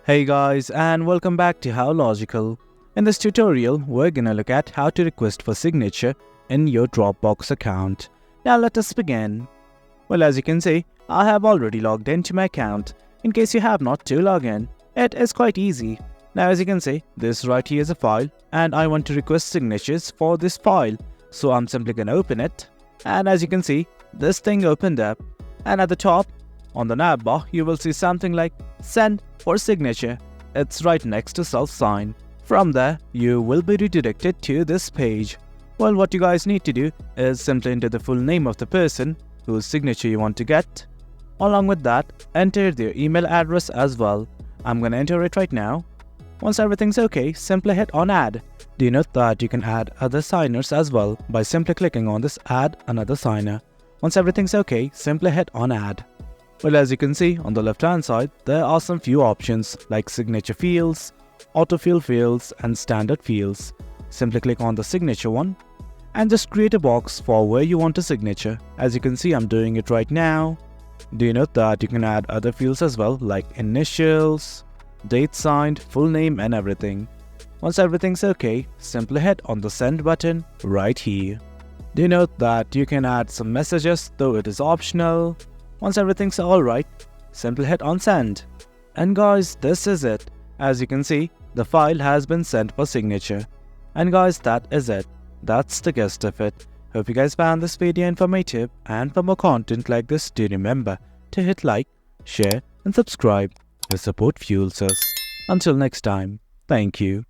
Hey guys, and welcome back to How Logical. In this tutorial, we're gonna look at how to request for signature in your Dropbox account. Now let us begin. Well, as you can see, I have already logged into my account. In case you have not to log in, it is quite easy. Now as you can see, this right here is a file and I want to request signatures for this file. So I'm simply gonna open it. And as you can see, this thing opened up. And at the top, on the navbar, you will see something like send for signature. It's right next to self sign. From there, you will be redirected to this page. Well, what you guys need to do is simply enter the full name of the person whose signature you want to get. Along with that, enter their email address as well. I'm gonna enter it right now. Once everything's okay, simply hit on add. Do you note that you can add other signers as well by simply clicking on this add another signer. Once everything's okay, simply hit on add. Well, as you can see on the left hand side, there are some few options like signature fields, autofill fields and standard fields. Simply click on the signature one and just create a box for where you want a signature. As you can see, I'm doing it right now. Do you note that you can add other fields as well like initials, date signed, full name and everything. Once everything's okay, simply hit on the send button right here. Do you note that you can add some messages though it is optional. Once everything's alright, simply hit on send. And guys, this is it. As you can see, the file has been sent for signature. And guys, that is it. That's the gist of it. Hope you guys found this video informative, and for more content like this, do remember to hit like, share and subscribe. Your support fuels us. Until next time, thank you.